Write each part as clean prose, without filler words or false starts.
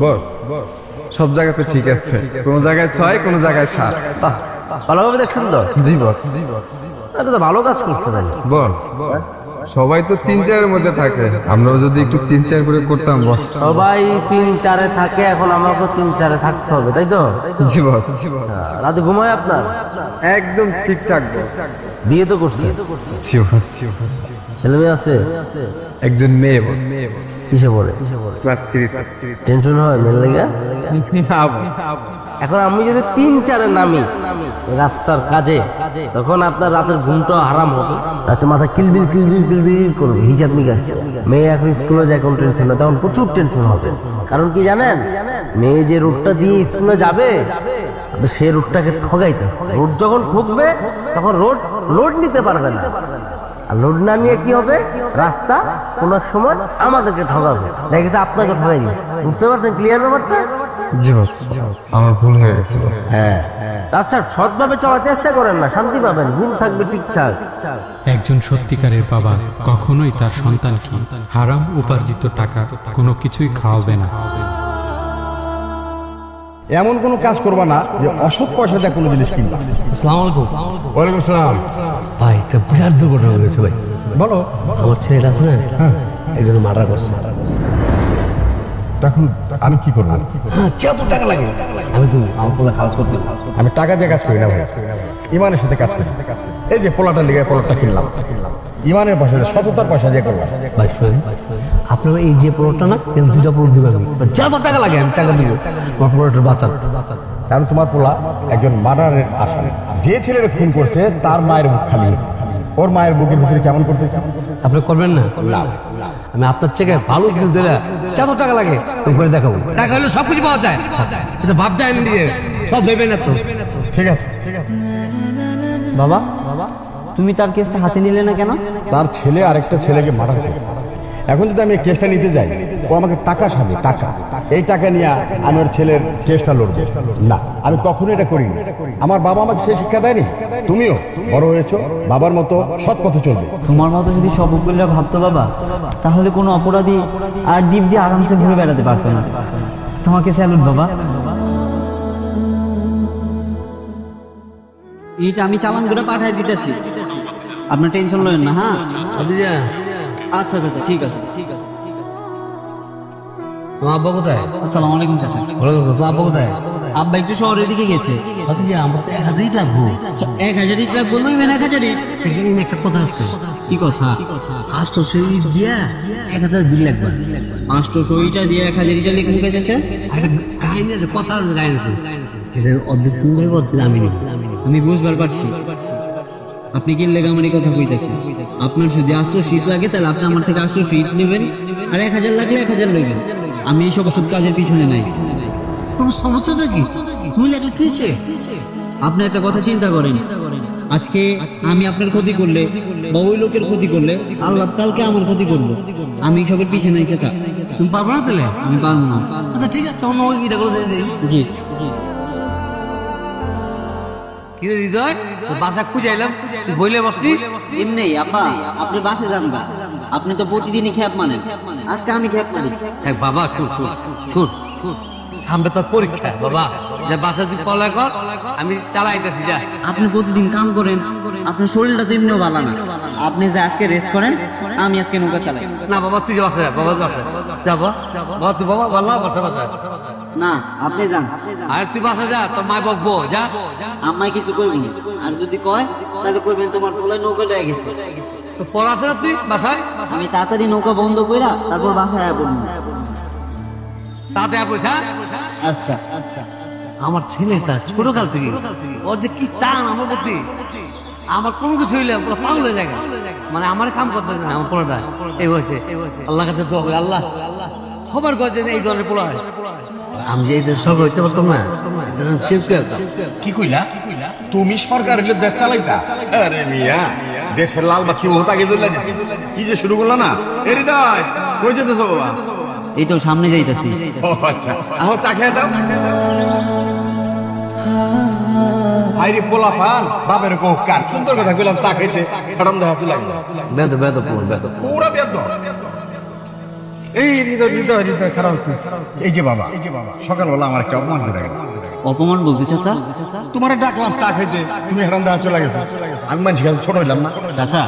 বস সব জায়গাতে ঠিক আছে, কোন জায়গায় 6 কোন জায়গায় 7। ভালোভাবে দেখছেন তো? জি বস। এটা তো ভালো কাজ করছেন বস সবাই তো 3-4 এর মধ্যে থাকে, আমরাও যদি একটু 3-4 করে করতাম বস। সবাই 3-4-এ থাকে, এখন আমাকে 3-4-এ থাকতে হবে, তাই তো? জি বস। রাতে ঘুমায় আপনার? একদম ঠিকঠাক বস। বিয়ে তো করছে? জি বস। ছেলে মেয়ে আছে? একজন মেয়ে বস। কিসে পড়ে? ক্লাস 3। টেনশন হয় মেয়ের লেগে? না বস। এখন আমি যদি 3-4-এ নামি রাস্তার কাজে, তখন আপনার রাতের ঘুমটা হারাম হবে, রাতে মাথা কিলবিল কিলবিল কিলবিল করবে, হিজাব নিকাশ। মেয়ে এখন স্কুলে যায় কোন টেনশন না, তখন প্রচুর টেনশন হবে। কারণ কি জানেন, মেয়ে যে রুটটা দিয়ে স্কুলে যাবে সে রুটটাকে ঠগাইতে, রোড যখন ঠকবে তখন লোড নিতে পারবে না, আর লোড না নিয়ে কি হবে, রাস্তা কোন সময় আমাদেরকে ঠগাবে, দেখেছে আপনাকে ঠগাই দিবে। বুঝতে পারছেন ক্লিয়ার ব্যাপারটা? জি বস, আমার ভুল হয়ে গেছে বস। হ্যাঁ, আচ্ছা সৎভাবে চলার চেষ্টা করেন না, শান্তি পাবেন, ঘুম থাকবে ঠিকঠাক। একজন সত্যিকারের বাবা কখনোই তার সন্তানকে হারাম উপার্জিত টাকা কোনো কিছুই খাওয়াবে না। এমন কোনো কাজ করবা না যে অসৎ পয়সা দিয়ে কোনো জিনিস কিনবা। আসসালামু আলাইকুম। ওয়ালাইকুম সালাম। ভাই একটা বিরাট দুর্ঘটনা হয়ে গেছে ভাই। বলো। আমার ছেলেটা আছে না, একজন মার্ডার করছে। তখন আমি কি করবো? হ্যাঁ, কত টাকা লাগে? আমি তো আমার পোলা কাজ করতে, আমি টাকা দিয়ে কাজ করি না ভাই, ইমানের সাথে কাজ করি। এই যে পোলাটা লিগে পোলাটা কিনলাম, ইমানের পয়সা দিয়ে, সততার পয়সা দিয়ে করলাম। ভাই শোনেন, আপনার এই যে পোলাটা না, এর 2টা পোলা দিবেন, যত টাকা লাগে আমি টাকা দিব, আমার পোলাটার বাঁচান। কারণ তোমার পোলা একজন মার্ডারের আসামি, যে ছেলের খুন করছে তার মায়ের মুখ খালি হয়েছে, ওর মায়ের বুকের ভিতরে কেমন করতেছে। আপনি করবেন না? আমি আপনার থেকে ভালো কিল দিলে যত টাকা লাগে ওই করে দেখাবো। টাকা হলে সবকিছু পাওয়া যায়, এটা ভাব যায় না, দিয়ে সব ভেবে না তো। ঠিক আছে। বাবা, তুমি তার কেসটা হাতে নিলে না কেন? তার ছেলে আরেকটা ছেলেকে মার্ডার করেছে। এখন যদি আমি এই কেসটা নিতে যাই, ও আমাকে টাকা সাজে, টাকা, এই টাকা নিয়ে আমি ওর ছেলের কেসটা লড়বো না, আমি কখনো এটা করিনি। আমার বাবা আমাকে সেই শিক্ষা দেয়নি। তুমিও বড় হয়েছো, বাবার মতো সৎ পথে চলবে। তোমার মতো যদি সব উকিলরা ভাবতো বাবা, তাহলে কোনো অপরাধী আর দ্বীপ দিয়ে আরামসে ঘুরে বেড়াতে পারতো না। তোমাকে স্যালুট বাবা। এইটা আমি চালান করে পাঠাই দিতেছি, আপনার টেনশন লয়েন না। হ্যাঁ আচ্ছা আচ্ছা ঠিক আছে। তোমার আব্বা কোথায়? আসসালামু আলাইকুম চাচা। তোমার আব্বা কোথায়? আব্বা একটু শহরের দিকে গেছে। আমার তো 1000 ইট লাগবো। 1000 ইট লাগবো? নইবেন 1000 ইট? একটা কথা আছে। কি কথা? 800 ইট দিয়া 1000 বিল লাগবে। 800 ইটা দিয়ে 1000 ইটা লিখে মুখে চাচা? একটা কাহিনী আছে, কথা আছে, কাহিনী আছে। এটার অর্ধেক তুমি করবো, অর্ধেক আমি নিব। আমি বুঝবার পারছি আপনি কি লেগে আমার এই কথা কইতাছেন। আপনার যদি 800 ইট লাগে তাহলে আপনি আমার থেকে 800 ইট নেবেন, আর 1000 লাগলে 1000 লইবেন। আমি এই সব কাজের পিছনে নাই। তোমার সমস্যাটা কি? তুমি লাগলে কি হয়েছে? আপনি একটা কথা চিন্তা করেন, আজকে আমি আপনার ক্ষতি করলে বা ওই লোকের ক্ষতি করলে আল্লাহ কালকে আমার ক্ষতি করলো। আমি সবের পিছনে নাই চাচা। তুমি পারবো না তাহলে? আমি পারবো না। আচ্ছা ঠিক আছে, অন্য ওই ভিডিও করে দিয়ে দিই। জি জি। কি রে হৃদয়, তোর বাসা খুঁজে এলাম, তুই বইলে বসতি? এমনি আব্বা, আপনি বাসে যান না, আপনি তো প্রতিদিনই খ্যাপ মানেন, আজকে আমি খ্যাপ মানি। হ্যাঁ বাবা, শুন শুন শুন, সামনে তোর পরীক্ষা বাবা, যা বাসা তুই পড়া কর, আমি চালাইতেছি, যা। আপনি প্রতিদিন কাম করেন, আপনার শরীরটা তো এমনিও ভালো না। আপনি যে আজকে রেস্ট করেন, আমি আজকে নৌকা চালাই। না বাবা, তুই বাসা যা, বাবা বাসা যা, বাবা তুই বাবা ভালো বাসা বাসা। না আপনি যান। আরে তুই বাসা যা, তোর মায় বকবো, যা। আমায় কিছু কইবেন না, আর যদি কয় তাহলে কইবেন তোমার পোলায় নৌকা লয়ে গেছে। তো পড়া আছে না তুই বাসায়? আমি তাড়াতাড়ি নৌকা বন্ধ কইরা তারপর বাসায় আয়া পড়ব। তাতে আপস। হ্যাঁ আচ্ছা আচ্ছা। আমার ছেলেটা ছোটকাল থেকে ওর যে কি টান আমার প্রতি, আমার কোনো কিছু হইলে পাগল হয়ে যায়, মানে আমার কাম করতে না। আমার পোলাটা এই বয়সে আল্লাহ কাছে দোয়া করি, আল্লাহ সবার ঘর যেন এই ধরনের পোলা হয়। আমি যে এই সব হইতে পারতাম না, চেঞ্জ করে দিতাম। কি কইলা? তুমি সরকার হইলে দেশ চালাইতা? আরে মিয়া, দেশের লাল বাতি ওটাকে জ্বলে কি যে শুরু করলা না? এর হৃদয় কই যেতেছো বাবা? এই তো সামনে যাইতাছি। ও আচ্ছা, আহ চা খেয়ে দাও। আইরে পোলা পান বাপের কো কার সুন্দর কথা কইলাম, চা খাইতে গরম দেখা তুই লাগলো। বেদ বেদ বেদ পুরা বেদ। এই হৃদয় হৃদয় হৃদয় খারাপ। এই যে বাবা সকালবেলা আমার একটা অপমান করে গেল। অপমান বলতে চাচা? তোমার ডাকলাম চা খাইতে, তুমি হারাম দেখা চলে গেছো। আমি মানুষের কাছে ছোট হইলাম না? চাচা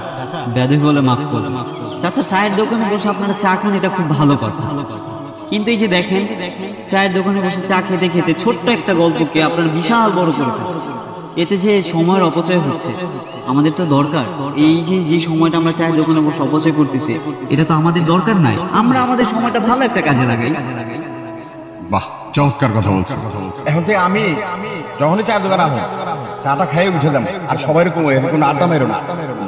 বেয়াদবি বলে মাফ করো। চাচা চায়ের দোকানে বসে আপনারা চা খান, এটা খুব ভালো কথা, কিন্তু এই যে দেখেন চায়ের দোকানে বসে চা খেতে খেতে ছোট্ট একটা গল্পকে আপনারা বিশাল বড় করে ফেলছেন। এতে যে সময়ের অপচয় হচ্ছে, আমাদের তো দরকার এই যে সময়টা আমরা চায়ের দোকানে বসে অপচয় করতেছি, এটা তো আমাদের দরকার নাই। আমরা আমাদের সময়টা ভালো একটা কাজে লাগাই। বাহ, চমৎকার কথা বলছো। এখন থেকে আমি যখনই চায়ের দোকানে আসবো চাটা খাইয়ে উঠে যাবো, আর সবাই এরকম কোনো আড্ডা মেরো না,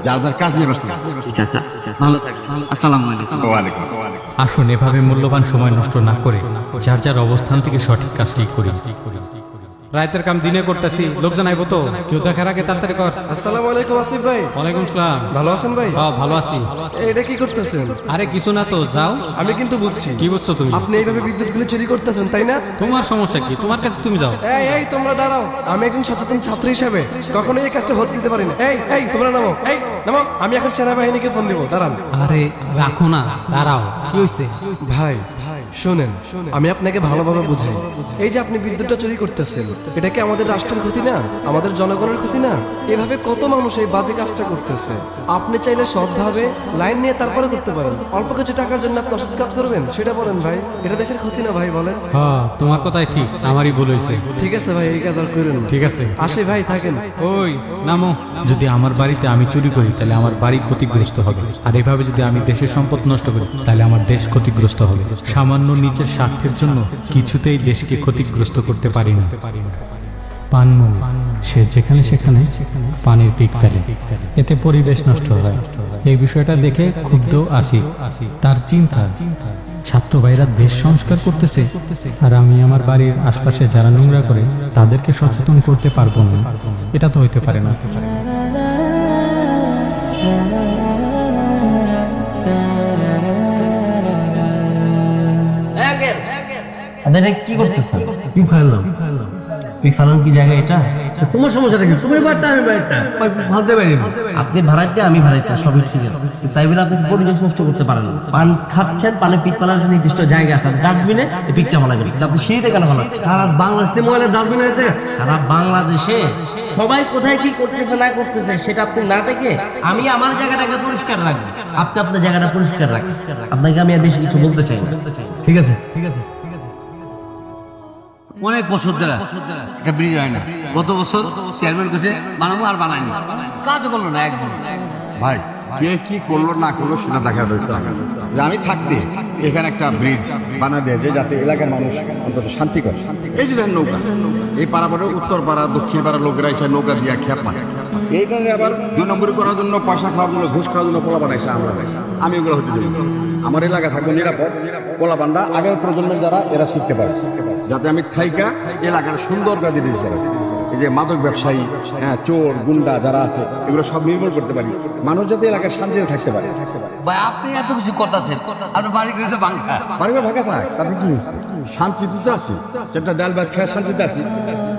যার যার কাজ নিয়ে ব্যস্ত থাকো। চাচা ভালো থাকবেন, আসসালামু আলাইকুম। ওয়ালাইকুম আসসালাম। আসুন এভাবে মূল্যবান সময় নষ্ট না করে যার যার অবস্থান থেকে সঠিক কাজটি করি। রাতের কাম দিনে করতেছি, লোকজন আইবো তো, কেউ দেখার আগে তাড়াতাড়ি কর। আসসালামু আলাইকুম আসিফ ভাই। ওয়ালাইকুম সালাম। ভালো আছেন ভাই? ভালো আছি। এটা কি করতেছেন? আরে কিছু না তো, যাও। আমি কিন্তু বুঝছি কি বুঝছো তুমি? আপনি এইভাবে বিদ্যুৎগুলো চুরি করতেছেন, তাই না? তোমার সমস্যা কি? তোমার কাছে তুমি যাও। এই তোমরা দাঁড়াও, আমি একজন সচেতন ছাত্র হিসাবে কখনোই এই কাজটা হতে দিতে পারি না। এই তোমরা নামো, নামো, আমি এখন সেনাবাহিনীকে ফোন দিব, দাঁড়ান। আরে রাখো না, দাঁড়াও। কি হয়েছে? ভাই শোনেন, আমি আপনাকে ভালোভাবে বুঝাই। এই যে আপনি বিদ্যুৎটা চুরি করতেছেন, এটা কি আমাদের রাষ্ট্রের ক্ষতি না? আমাদের জনগণের ক্ষতি না? এভাবে কত মানুষ এই বাজে কাজটা করতেছে। আপনি চাইলে সৎভাবে লাইন নিয়ে তারপরে করতে পারেন। অল্প কিছু টাকার জন্য আপনি অসৎ কাজ করবেন, সেটা বলেন ভাই। এটা দেশের ক্ষতি না ভাই, বলেন? হ্যাঁ, তোমার কথাই ঠিক, আমারই ভুল হয়েছে। ঠিক আছে ভাই, এই কাজ আর করেন না। ঠিক আছে, আসি ভাই, থাকেন। ওই নামো। যদি আমার বাড়িতে আমি চুরি করি তাহলে আমার বাড়ি ক্ষতিগ্রস্ত হবে, আর এভাবে যদি আমি দেশের সম্পদ নষ্ট করি তাহলে আমার দেশ ক্ষতিগ্রস্ত হবে। সামান্য নিজের স্বার্থের জন্য কিছুতেই দেশকে ক্ষতিগ্রস্ত করতে পারি না। পানমনি, সে যেখানে সেখানে পানির পিক ফেলে, এতে পরিবেশ নষ্ট হয়। এই বিষয়টা দেখে ক্ষুব্ধ আসি। তার চিন্তা, ছাত্র ভাইরা দেশ সংস্কার করতেছে আর আমি আমার বাড়ির আশপাশে যারা নোংরা করে তাদেরকে সচেতন করতে পারবো না। এটা তো হইতে পারে না। আপনারা কি করতেছেন? কি ফাইলাম? পিক ফালান কি জায়গা এটা? তোমার সমস্যাটা কি? তুমি বাড়টা, আমি বাড়টা ফালতে পারি। আপনি ভাড়াটা, আমি ভাড়াটা, সবই ঠিক আছে, তাই বলে আপনি পরিবেশ নষ্ট করতে পারেন না। পান খাচ্ছেন, পানে পিক ফালার নির্দিষ্ট জায়গা আছে, ডাস্টবিনে এই পিকটা ফালাবেন। আপনি সিঁড়িতে কেন ফালান? সারা বাংলাদেশে ময়লার ডাস্টবিন আছে। সারা বাংলাদেশে সবাই কোথায় কি করতেছে না করতেছে সেটা আপনি না দেখে আমি আমার জায়গাটাকে পরিষ্কার রাখবো, আপনি আপনার জায়গাটা পরিষ্কার রাখেন। আপনাকে আমি আর বেশি কিছু বলতে চাই না। ঠিক আছে, ঠিক আছে। অনেক বছর ধরে একটা ব্রিজ হয় না। গত বছর চেয়ারম্যান কাছে বানাবো, আর বানায়নি, কাজ করলো না একদম। ভাই কে কি করলো না করলো সেটা দেখার বিষয় না। যে আমি থাকতে এখানে একটা ব্রিজ বানা দেয় যে যাতে এলাকার মানুষ অন্তত শান্তি করে। এই যে দেখেন নৌকা, এই পাড়াপাড়ে উত্তর পাড়া দক্ষিণ পাড়ার লোকেরা এসে নৌকা দিয়ে খেপ মারে। এই কারণে আবার 2 নম্বরই করার জন্য, পয়সা খাওয়ার জন্য, ঘুষ খাওয়ার জন্য পোলা বানাইছে। আমি ওগুলো হতে দেব। আমার এলাকা থাকবে নিরাপদ, পোলা বান্ডা আগের প্রজন্মে যারা এরা শিখতে পারে, যাতে আমি থাইকা এলাকার সুন্দর কাজে দিতে চাই। এই যে মাদক ব্যবসায়ী, চোর গুন্ডা যারা আছে, এগুলো সব নির্মূল করতে পারি, মানুষ যাতে এলাকার শান্তিতে থাকতে পারে। ভাই আপনি এত কিছু করতেছেন, আপনার বাড়ি গেলে বাংলা বাড়িঘর ভাঙা থাক, তাতে কি হয়েছে? শান্তিতে তো আছি, সেটা ডাল ভাত খেয়ে শান্তিতে আছি।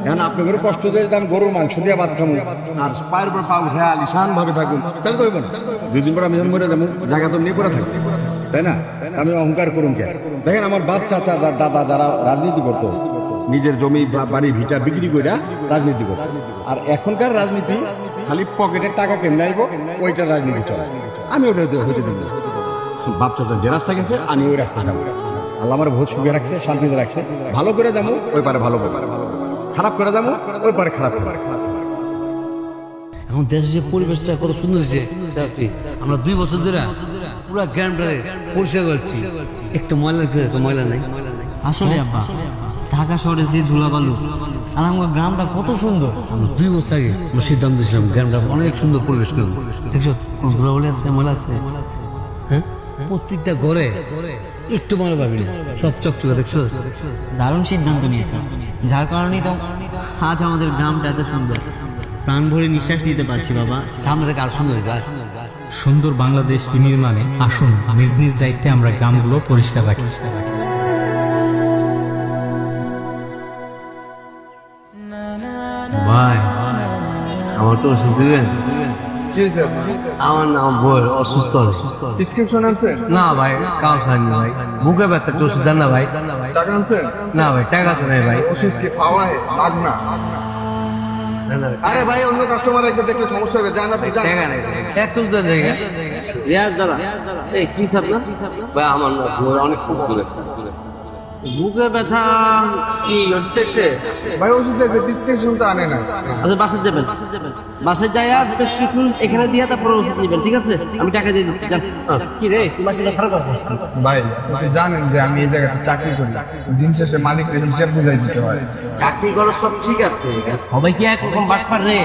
এখন আপনি করে কষ্ট দিয়ে যদি আমি গরুর মাংস দিয়ে ভাত খাবো আর পায়ের উপর পাও খেয়ে আলিশান ভাবে থাকুন, তাহলে তো হইব না। 2 দিন পর আমি যখন মরে যাবো, জায়গা তো নিয়ে পড়ে থাকবো, তাই না? আমি অহংকার করুন কে? দেখেন আমার বাপ চাচা দাদা যারা রাজনীতি করতো, নিজের জমি বাড়ি ভিটা বিক্রি করে রাজনীতি করতো। আর এখনকার রাজনীতি খালি পকেটের টাকা কেমনে আইব, ওইটা রাজনীতি চলে। আমি ওটা হইতে দিব। বাপ চাচা যে রাস্তা গেছে আমি ওই রাস্তা যাবো। আল্লাহ আমার বহুত সুখে রাখছে, শান্তিতে রাখছে। ভালো করে যাবো, ওই পারে ভালো করে, খারাপ করে যাবো, ওই পারে খারাপ করে। এখন দেশের যে পরিবেশটা কত সুন্দর হয়েছে, আমরা 2 বছর ধরে পুরো গ্রামটারে পরিষ্কার করছি, একটা ময়লা নাই। আসলে আব্বা, ঢাকা শহরে যে ধুলাবালু, আর আমার গ্রামটা কত সুন্দর। আমরা 2 বছর আগে আমরা সিদ্ধান্ত নিয়েছিলাম গ্রামটা অনেক সুন্দর পরিবেশ করবো। দেখছো কোন ধুলাবালি আছে, ময়লা আছে? হ্যাঁ, প্রত্যেকটা ঘরে একটু ময়লা পাবি না, সব চকচকে। দেখছো, দারুণ সিদ্ধান্ত নিয়েছে, যার কারণেই তো আজ আমাদের গ্রামটা এত সুন্দর। প্রাণ ভরে নিঃশ্বাস নিতে পারছি বাবা। সামনে থেকে আর সুন্দর সুন্দর বাংলাদেশ বিনির্মাণে আসুন নিজ নিজ দায়িত্বে আমরা গ্রামগুলো পরিষ্কার রাখি। ভাই আমার তো ওষুধ দিবেন? কি হয়েছে আপনার? আমার নাম বই অসুস্থ প্রেসক্রিপশন আনছেন? না ভাই কাউ খাইনি ভাই বুকে ব্যথা একটু ওষুধ দেন না ভাই টাকা আনছেন? না ভাই টাকা আছে নাই ভাই ওষুধ কি ফাওয়া হে লাগ না? আরে ভাই অন্য কাস্টমার একটা দেখলে সমস্যা হবে, জান আপনি জান। টাকা নাই এক তুলতে জায়গা রিয়াজ দাঁড়া এই কি সাপ না ভাই আমার না অনেক খুব বুকে ব্যথা কি ওষুধ চাইছে ভাই ওষুধ আছে, প্রেসক্রিপশন তো আনে না। আচ্ছা বাসায় যাবেন বাসায় যাই আর প্রেসক্রিপশন এখানে দিয়ে তারপরে ওষুধ নেবেন ঠিক আছে আমি টাকা দিয়ে দিচ্ছি যান কি রে তোমার সাথে খারাপ আছে ভাই আপনি জানেন যে আমি এই জায়গাতে চাকরি করি, দিন শেষে মালিকের হিসাব বুঝাই দিতে হয়। চাকরি করার সব ঠিক আছে সবাই কি একরকম বাটপার রে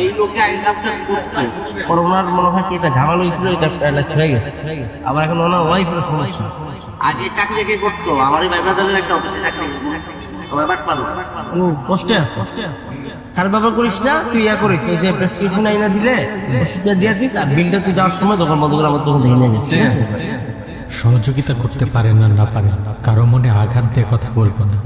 এই লোকে আগে কাজটা করতো করোনার মনে হয় কি এটা ঝামেলা হয়েছিল এটা প্যারালাইজ হয়ে গেছে আবার এখন ওনার ওয়াইফের সমস্যা আগে চাকরি কে করতো আমারই ভাই ব্রাদারের একটা অফিসে চাকরি সবাই বাটপার কষ্টে আছে তার ব্যাপার করিস না তুই ইয়া করিস এই যে প্রেসক্রিপশন আইনা দিলে ওষুধটা দিয়ে দিস আর বিলটা তুই যাওয়ার সময় দোকান বন্ধ করে আমার দোকান থেকে নিয়ে যাস ঠিক আছে সহযোগিতা করতে পারেন না পারেন, কারো মনে আঘাত দিয়ে কথা বলবো না।